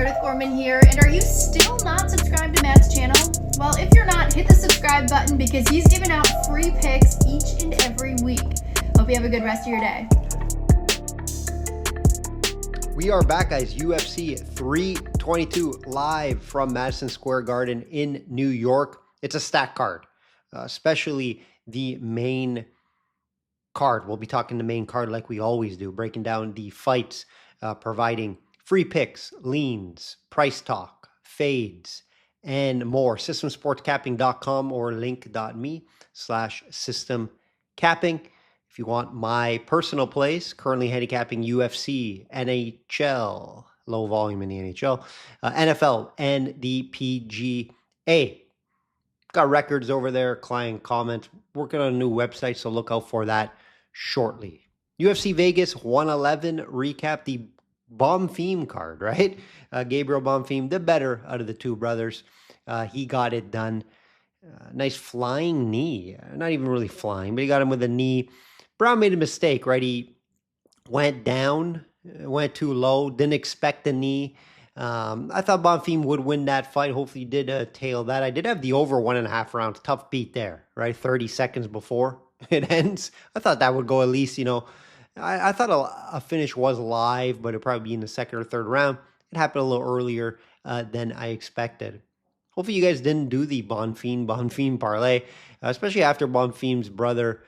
Meredith Gorman here, and are you still not subscribed to Matt's channel? Well, if you're not, hit the subscribe button because he's giving out free picks each and every week. Hope you have a good rest of your day. We are back, guys. UFC 322 live from Madison Square Garden in New York. It's a stacked card, especially the main card. We'll be talking the main card like we always do, breaking down the fights, providing free picks, leans, price talk, fades, and more. Systemsportscapping.com or link.me/systemcapping. If you want my personal plays, currently handicapping UFC, NHL, low volume in the NHL, NFL, and the PGA. Got records over there, client comments, working on a new website, so look out for that shortly. UFC Vegas 111 recap, the Bonfim card, right? Gabriel Bonfim, the better out of the two brothers. He got it done. Nice flying knee. Not even really flying, but he got him with a knee. Brown made a mistake, right? He went down, went too low, didn't expect the knee. I thought Bonfim would win that fight. Hopefully he did tail that. I did have the over 1.5 rounds. Tough beat there, right? 30 seconds before it ends. I thought that would go at least, I thought a finish was live, but it'd probably be in the second or third round. It happened a little earlier than I expected. Hopefully you guys didn't do the Bonfim parlay, especially after Bonfim's brother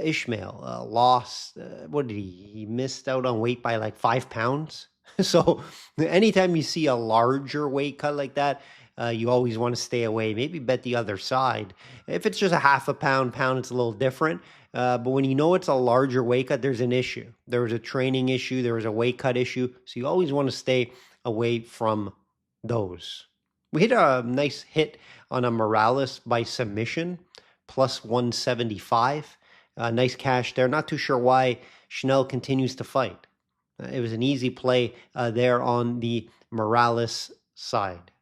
Ishmael lost. What did he? He missed out on weight by like 5 pounds. So anytime you see a larger weight cut like that, you always want to stay away. Maybe bet the other side. If it's just a half a pound, it's a little different. But when you know it's a larger weight cut, there's an issue. There was a training issue. There was a weight cut issue. So you always want to stay away from those. We hit a nice hit on a Morales by submission, plus 175. Nice cash there. Not too sure why Chanel continues to fight. It was an easy play there on the Morales side.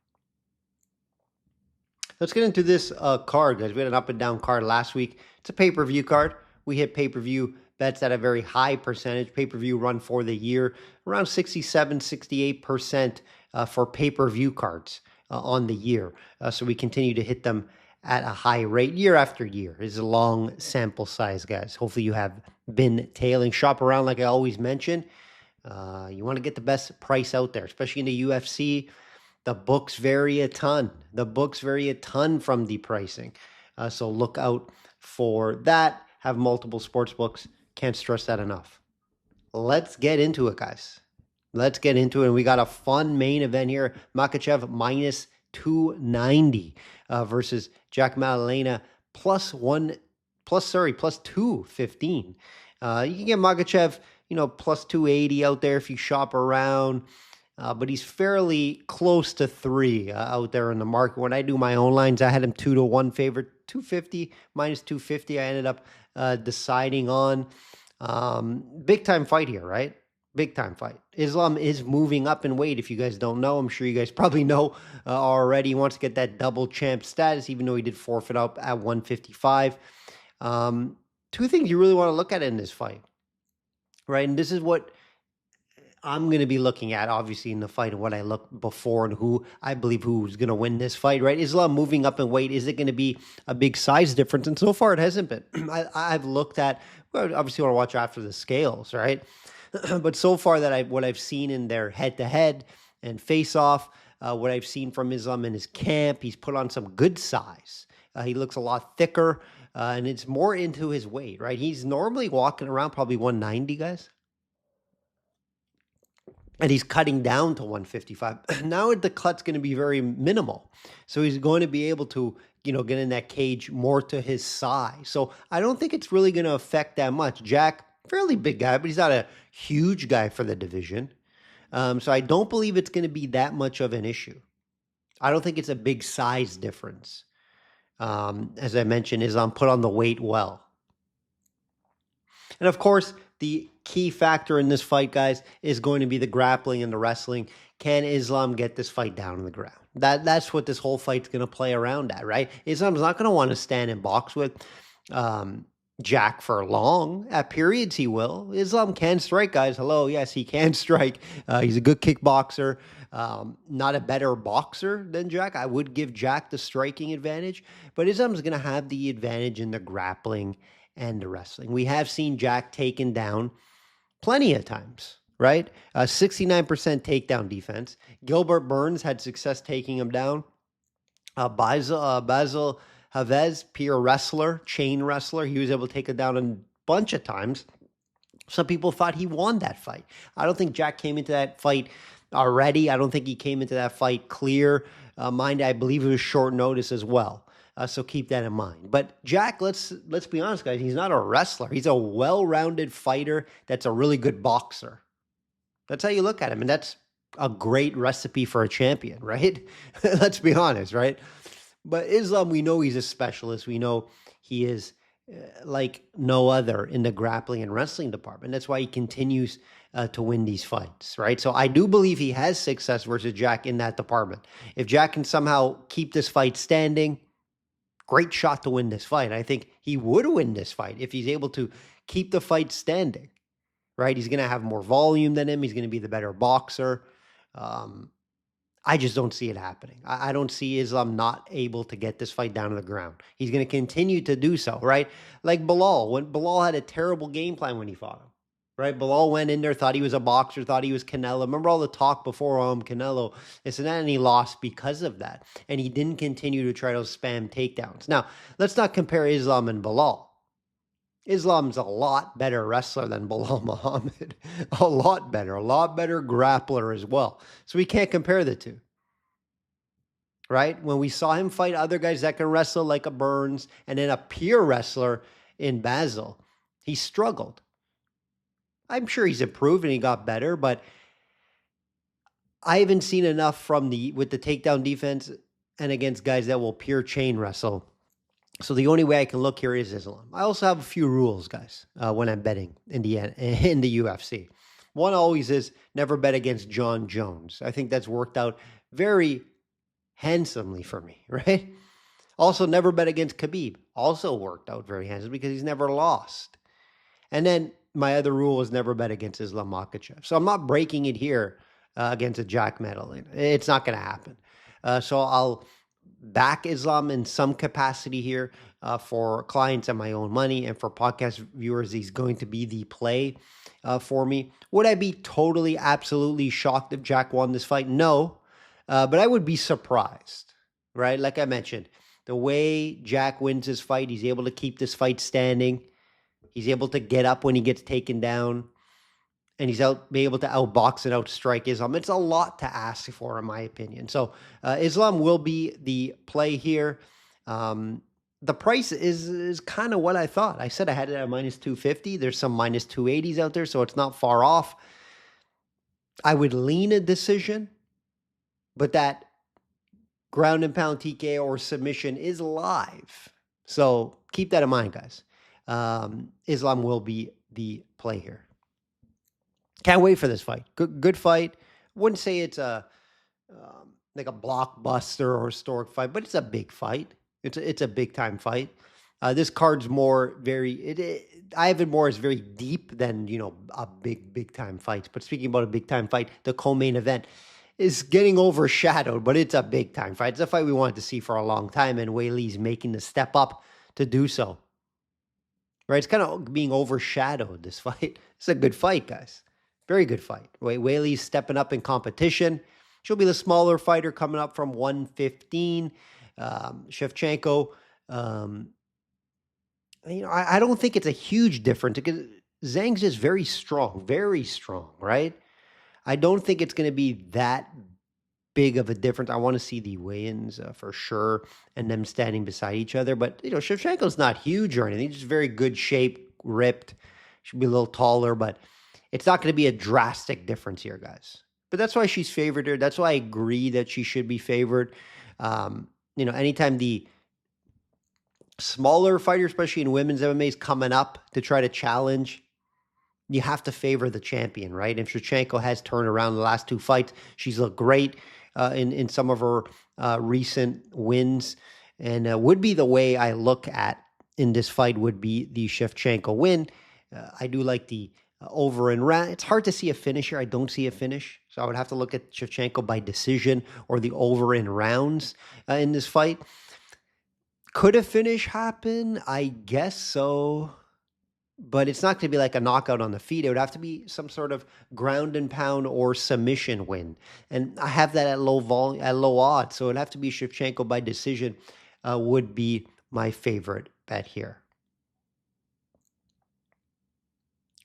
Let's get into this card, guys. We had an up and down card last week. It's a pay-per-view card. We hit pay-per-view bets at a very high percentage. Pay-per-view run for the year, around 67, 68% for pay-per-view cards on the year. So we continue to hit them at a high rate year after year. It's a long sample size, guys. Hopefully you have been tailing. Shop around like I always mention. You want to get the best price out there, especially in the UFC. The books vary a ton. From the pricing. So look out for that. Have multiple sports books. Can't stress that enough. Let's get into it, guys. Let's get into it. And we got a fun main event here. Makhachev minus 290 versus Jack Maddalena plus 215. You can get Makhachev, plus 280 out there if you shop around. But he's fairly close to 3 out there in the market. When I do my own lines, I had him 2-1 favorite, 250 minus 250. I ended up deciding on big time fight here, right? Big time fight. Islam is moving up in weight. If you guys don't know, I'm sure you guys probably know already. He wants to get that double champ status, even though he did forfeit up at 155. Two things you really want to look at in this fight, right? And this is what I'm going to be looking at, obviously, in the fight, and what I looked before and who I believe who's going to win this fight, right? Islam moving up in weight. Is it going to be a big size difference? And so far, it hasn't been. I've looked at, well, obviously, want to watch after the scales, right? But so far, what I've seen in their head-to-head and face-off, what I've seen from Islam in his camp, he's put on some good size. He looks a lot thicker, and it's more into his weight, right? He's normally walking around probably 190, guys. And he's cutting down to 155. Now the cut's going to be very minimal. So he's going to be able to, get in that cage more to his size. So I don't think it's really going to affect that much. Jack, fairly big guy, but he's not a huge guy for the division. So I don't believe it's going to be that much of an issue. I don't think it's a big size difference. As I mentioned, Islam put on the weight well. And of course, the key factor in this fight, guys, is going to be the grappling and the wrestling. Can Islam get this fight down on the ground? That's what this whole fight's going to play around at, right? Islam's not going to want to stand and box with Jack for long. At periods, he will. Islam can strike, guys. Hello, yes, he can strike. He's a good kickboxer. Not a better boxer than Jack. I would give Jack the striking advantage, but Islam's going to have the advantage in the grappling and the wrestling. We have seen Jack taken down plenty of times, right? 69% takedown defense. Gilbert Burns had success taking him down. Basil Havez, peer wrestler, chain wrestler. He was able to take it down a bunch of times. Some people thought he won that fight. I don't think Jack came into that fight already. I don't think he came into that fight clear. Mind, I believe it was short notice as well. So keep that in mind. But Jack, let's be honest, guys. He's not a wrestler. He's a well-rounded fighter that's a really good boxer. That's how you look at him, and that's a great recipe for a champion, right? Let's be honest, right? But Islam, we know he's a specialist. We know he is like no other in the grappling and wrestling department. That's why he continues to win these fights, right? So I do believe he has success versus Jack in that department. If Jack can somehow keep this fight standing, great shot to win this fight. I think he would win this fight if he's able to keep the fight standing, right? He's going to have more volume than him. He's going to be the better boxer. I just don't see it happening. I don't see Islam not able to get this fight down to the ground. He's going to continue to do so, right? Like Bilal, when Bilal had a terrible game plan when he fought him, right? Bilal went in there, thought he was a boxer, thought he was Canelo. Remember all the talk before Canelo? And he lost because of that. And he didn't continue to try to spam takedowns. Now, let's not compare Islam and Bilal. Islam's a lot better wrestler than Bilal Muhammad. A lot better grappler as well. So we can't compare the two, right? When we saw him fight other guys that can wrestle like a Burns and then a peer wrestler in Basil, he struggled. I'm sure he's improved and he got better, but I haven't seen enough with the takedown defense and against guys that will pure chain wrestle. So the only way I can look here is Islam. I also have a few rules, guys, when I'm betting in the UFC. One always is never bet against John Jones. I think that's worked out very handsomely for me, right? Also, never bet against Khabib. Also worked out very handsomely because he's never lost. And then my other rule was never bet against Islam Makhachev. So I'm not breaking it here against a Jack Medellin. It's not going to happen. So I'll back Islam in some capacity here for clients and my own money, and for podcast viewers, he's going to be the play for me. Would I be totally, absolutely shocked if Jack won this fight? No, but I would be surprised, right? Like I mentioned, the way Jack wins his fight, he's able to keep this fight standing. He's able to get up when he gets taken down. And he's be able to outbox and outstrike Islam. It's a lot to ask for, in my opinion. So Islam will be the play here. The price is kind of what I thought. I said I had it at minus 250. There's some minus 280s out there, so it's not far off. I would lean a decision, but that ground and pound TKO or submission is live. So keep that in mind, guys. Islam will be the play here. Can't wait for this fight. Good fight. Wouldn't say it's like a blockbuster or historic fight, but it's a big fight. It's a big time fight. This card's more I have it more as very deep than a big time fight. But speaking about a big time fight, the co-main event is getting overshadowed, but it's a big time fight. It's a fight we wanted to see for a long time, and Weili's making the step up to do so. Right? It's kind of being overshadowed, this fight. It's a good fight, guys. Very good fight. Weili's stepping up in competition. She'll be the smaller fighter coming up from 115. Shevchenko, I don't think it's a huge difference because Zhang's just very strong, right? I don't think it's going to be that big of a difference. I want to see the weigh-ins for sure and them standing beside each other. But, Shevchenko's not huge or anything. He's just very good shape, ripped. Should be a little taller, but it's not going to be a drastic difference here, guys. But that's why she's favored here. That's why I agree that she should be favored. Anytime the smaller fighter, especially in women's MMA, is coming up to try to challenge, you have to favor the champion, right? And Shevchenko has turned around the last two fights. She's looked great in some of her recent wins, and would be the way I look at in this fight would be the Shevchenko win. I do like the over and round. It's hard to see a finish here. I don't see a finish. So I would have to look at Shevchenko by decision or the over in rounds in this fight. Could a finish happen? I guess so. But it's not going to be like a knockout on the feet. It would have to be some sort of ground and pound or submission win. And I have that at low volume, at low odds. So it'd have to be Shevchenko by decision would be my favorite bet here.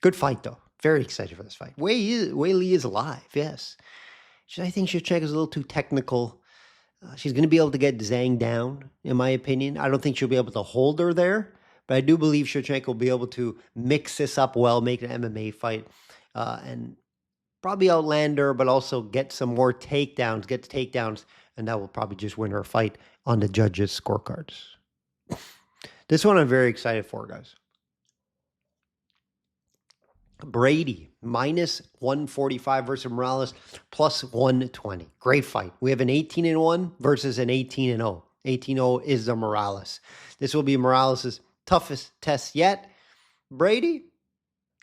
Good fight, though. Very excited for this fight. Wei Li is alive, yes. I think Shevchenko is a little too technical. She's going to be able to get Zhang down, in my opinion. I don't think she'll be able to hold her there, but I do believe Shevchenko will be able to mix this up well, make an MMA fight, and probably outland her, but also get some more takedowns, and that will probably just win her a fight on the judges' scorecards. This one I'm very excited for, guys. Brady, minus 145 versus Morales, plus 120. Great fight. We have an 18-1 versus an 18-0. 18-0 is the Morales. This will be Morales' toughest test yet. Brady,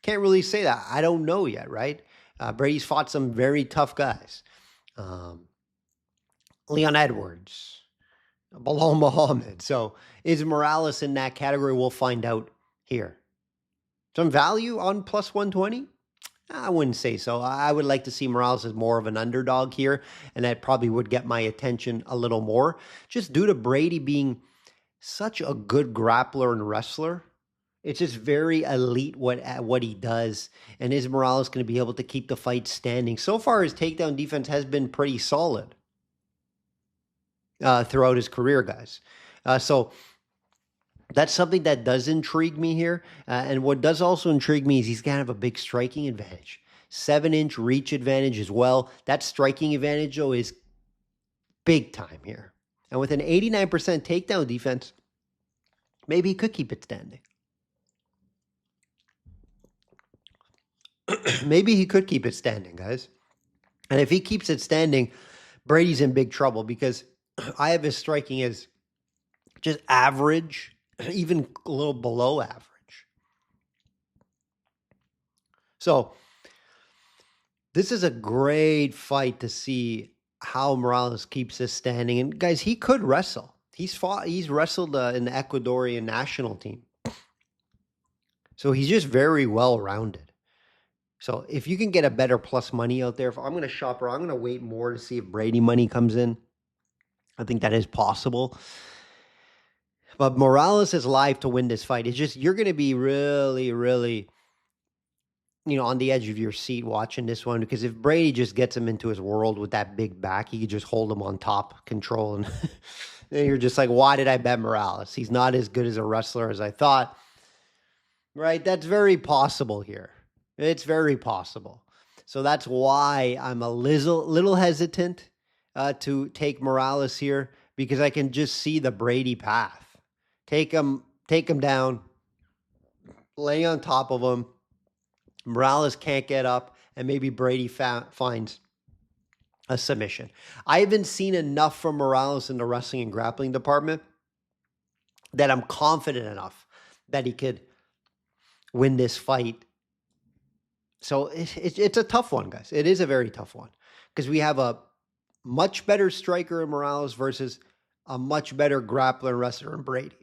can't really say that. I don't know yet, right? Brady's fought some very tough guys. Leon Edwards, Bilal Muhammad. So is Morales in that category? We'll find out here. Some value on plus 120? I wouldn't say so. I would like to see Morales as more of an underdog here, and that probably would get my attention a little more, just due to Brady being such a good grappler and wrestler. It's just very elite what he does, and is Morales going to be able to keep the fight standing? So far, his takedown defense has been pretty solid throughout his career, guys. So that's something that does intrigue me here. And what does also intrigue me is he's going to have a big striking advantage. 7-inch reach advantage as well. That striking advantage, though, is big time here. And with an 89% takedown defense, maybe he could keep it standing. Maybe he could keep it standing, guys. And if he keeps it standing, Brady's in big trouble because I have his striking as just average, even a little below average. So this is a great fight to see how Morales keeps this standing. And guys, he could wrestle. He's wrestled in the Ecuadorian national team. So he's just very well-rounded. So if you can get a better plus money out there, I'm going to shop around. I'm going to wait more to see if Brady money comes in. I think that is possible. But Morales is live to win this fight. It's just, you're going to be really, really, on the edge of your seat watching this one. Because if Brady just gets him into his world with that big back, he could just hold him on top, control. And then you're just like, why did I bet Morales? He's not as good as a wrestler as I thought. Right? That's very possible here. It's very possible. So that's why I'm a little hesitant to take Morales here, because I can just see the Brady path. Take him down, lay on top of him. Morales can't get up, and maybe Brady finds a submission. I haven't seen enough from Morales in the wrestling and grappling department that I'm confident enough that he could win this fight. So it's a tough one, guys. It is a very tough one because we have a much better striker in Morales versus a much better grappler and wrestler in Brady.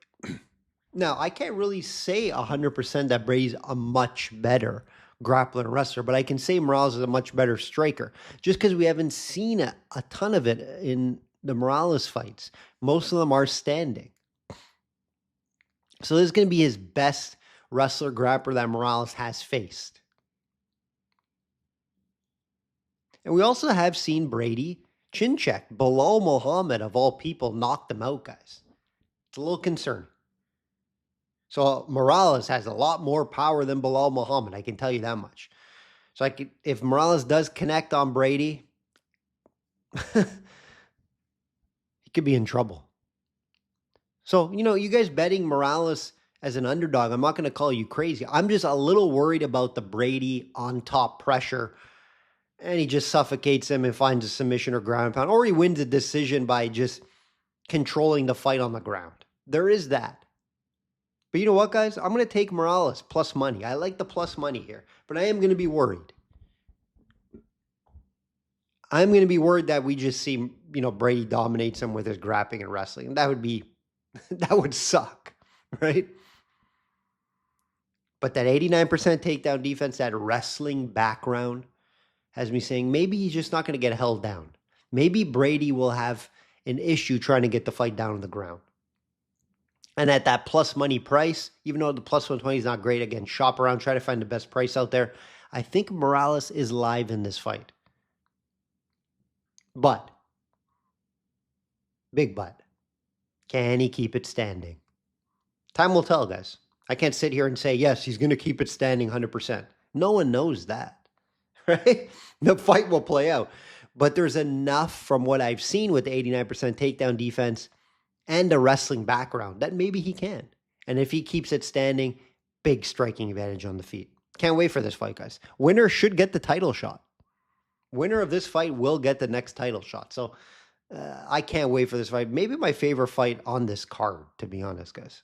Now, I can't really say 100% that Brady's a much better grappler and wrestler, but I can say Morales is a much better striker just because we haven't seen a ton of it in the Morales fights. Most of them are standing. So this is going to be his best wrestler grappler that Morales has faced. And we also have seen Brady chin check. Bilal Muhammad, of all people, knocked him out, guys. It's a little concern. So Morales has a lot more power than Bilal Muhammad, I can tell you that much. So if Morales does connect on Brady, he could be in trouble. So, you guys betting Morales as an underdog, I'm not going to call you crazy. I'm just a little worried about the Brady on top pressure. And he just suffocates him and finds a submission or ground pound. Or he wins a decision by just controlling the fight on the ground. There is that. But you know what, guys? I'm going to take Morales plus money. I like the plus money here, but I am going to be worried. I'm going to be worried that we just see, Brady dominates him with his grappling and wrestling. That would suck, right? But that 89% takedown defense, that wrestling background, has me saying maybe he's just not going to get held down. Maybe Brady will have an issue trying to get the fight down on the ground. And at that plus money price, even though the plus 120 is not great, again, shop around, try to find the best price out there. I think Morales is live in this fight. But, big but, can he keep it standing? Time will tell, guys. I can't sit here and say, yes, he's going to keep it standing 100%. No one knows that, right? The fight will play out. But there's enough from what I've seen with the 89% takedown defense and a wrestling background that maybe he can. And if he keeps it standing, big striking advantage on the feet. Can't wait for this fight, guys. Winner should get the title shot. Winner of this fight will get the next title shot. So I can't wait for this fight. Maybe my favorite fight on this card, to be honest, guys.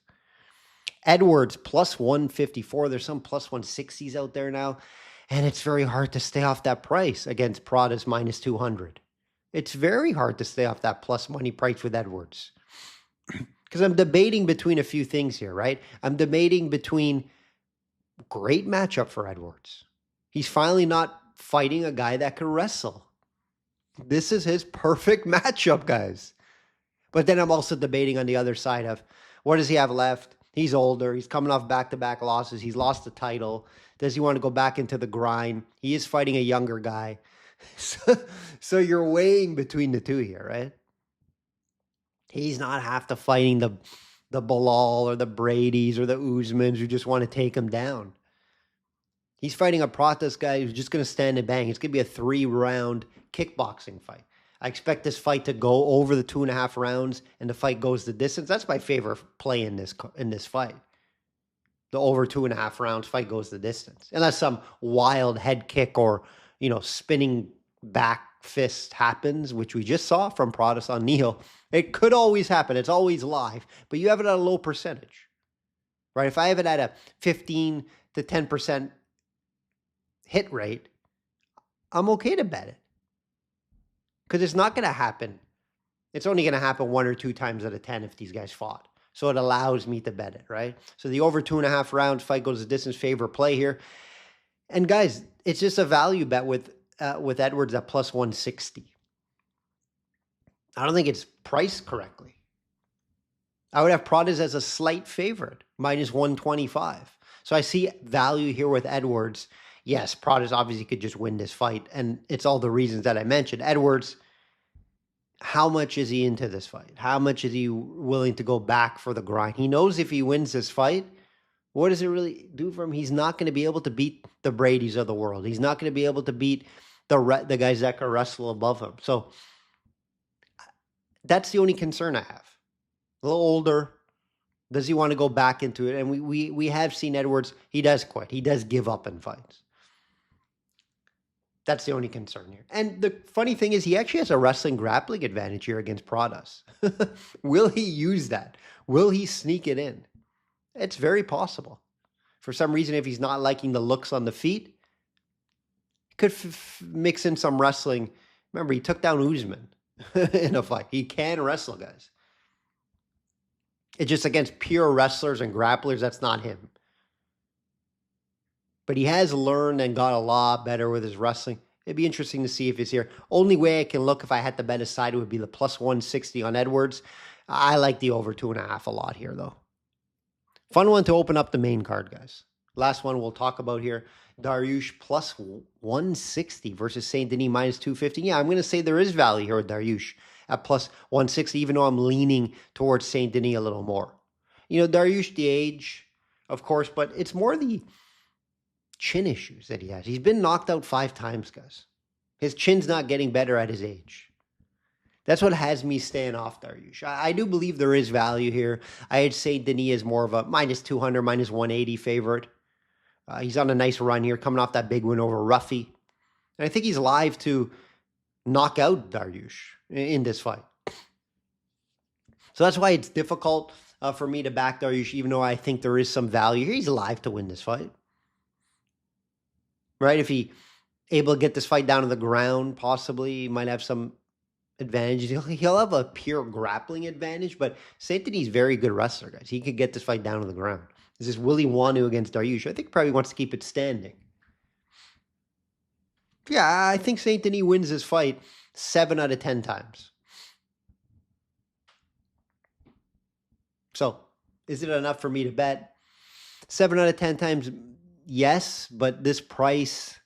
Edwards plus 154. There's some plus 160s out there now. And it's very hard to stay off that price against Prada's minus 200. It's very hard to stay off that plus money price with Edwards. Because I'm debating between a few things here, right? I'm debating between great matchup for Edwards. He's finally not fighting a guy that can wrestle. This is his perfect matchup, guys. But then I'm also debating on the other side of what does he have left? He's older. He's coming off back-to-back losses. He's lost the title. Does he want to go back into the grind? He is fighting a younger guy. So you're weighing between the two here, right? He's not half to fighting the Bilal or the Bradys or the Usmans who just want to take him down. He's fighting a Pratas guy who's just going to stand and bang. It's going to be a 3-round kickboxing fight. I expect this fight to go over the 2.5 rounds and the fight goes the distance. That's my favorite play in this fight. The over 2.5 rounds fight goes the distance. Unless some wild head kick or, spinning back fist happens, which we just saw from Pratas on Neil. It could always happen. It's always live, but you have it at a low percentage, right? If I have it at a 15 to 10% hit rate, I'm okay to bet it. Because it's not going to happen. It's only going to happen 1 or 2 times out of 10 if these guys fought. So it allows me to bet it, right? So the over 2.5 rounds fight goes the distance, favorite play here. And guys, it's just a value bet with Edwards at plus 160. I don't think it's priced correctly. I would have Pradas as a slight favorite, minus 125. So I see value here with Edwards. Yes, Pradas obviously could just win this fight, and it's all the reasons that I mentioned. Edwards, how much is he into this fight? How much is he willing to go back for the grind? He knows if he wins this fight, what does it really do for him? He's not going to be able to beat the Bradys of the world. He's not going to be able to beat the guys that can wrestle above him. So that's the only concern I have. A little older. Does he want to go back into it? And we have seen Edwards, he does quit. He does give up in fights. That's the only concern here. And the funny thing is he actually has a wrestling grappling advantage here against Pradas. Will he use that? Will he sneak it in? It's very possible. For some reason, if he's not liking the looks on the feet, he could mix in some wrestling. Remember, he took down Usman in a fight. He can wrestle, guys. It's just against pure wrestlers and grapplers, that's not him. But he has learned and got a lot better with his wrestling. It'd be interesting to see if he's here. Only way I can look if I had to bet a side would be the plus 160 on Edwards. I like the over 2.5 a lot here, though. Fun one to open up the main card, guys. Last one we'll talk about here. Dariush plus 160 versus Saint Denis minus 250. Yeah, I'm going to say there is value here with Dariush at plus 160, even though I'm leaning towards Saint Denis a little more. Dariush, the age, of course, but it's more the chin issues that he has. He's been knocked out 5 times, guys. His chin's not getting better at his age. That's what has me staying off Dariush. I do believe there is value here. I'd say Denis is more of a minus 200, minus 180 favorite. He's on a nice run here, coming off that big win over Ruffy. And I think he's live to knock out Dariush in this fight. So that's why it's difficult for me to back Dariush, even though I think there is some value here. He's alive to win this fight. Right? If he able to get this fight down to the ground, possibly, he might have some advantages. He'll have a pure grappling advantage, but St. Denis very good wrestler, guys. He could get this fight down to the ground. This is Willie Wanu against Dariush. I think he probably wants to keep it standing. Yeah, I think St. Denis wins this fight 7 out of 10 times. So, is it enough for me to bet? 7 out of 10 times, yes, but this price,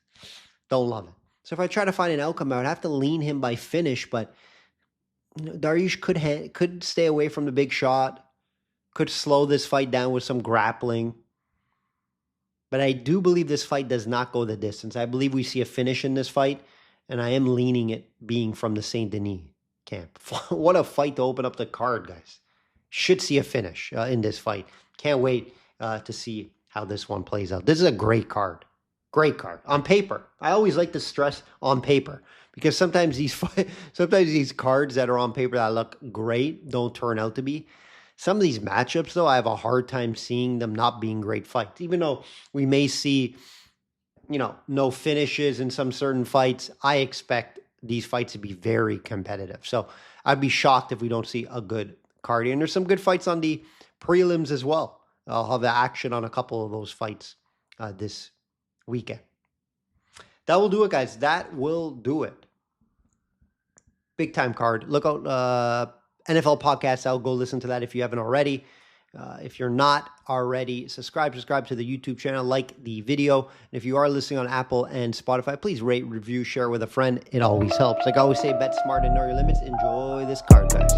don't love it. So if I try to find an outcome, I would have to lean him by finish, but Dariush could stay away from the big shot, could slow this fight down with some grappling. But I do believe this fight does not go the distance. I believe we see a finish in this fight, and I am leaning it being from the St. Denis camp. What a fight to open up the card, guys. Should see a finish in this fight. Can't wait to see how this one plays out. This is a great card. Great card. On paper. I always like to stress on paper, because sometimes these cards that are on paper that look great don't turn out to be. Some of these matchups, though, I have a hard time seeing them not being great fights. Even though we may see, no finishes in some certain fights, I expect these fights to be very competitive. So I'd be shocked if we don't see a good card. And there's some good fights on the prelims as well. I'll have the action on a couple of those fights this weekend. That will do it, guys. That will do it. Big time card. Look out, NFL podcast. I'll go listen to that if you haven't already. If you're not already, subscribe to the YouTube channel, like the video. And if you are listening on Apple and Spotify, please rate, review, share with a friend. It always helps. Like I always say, bet smart and know your limits. Enjoy this card, guys.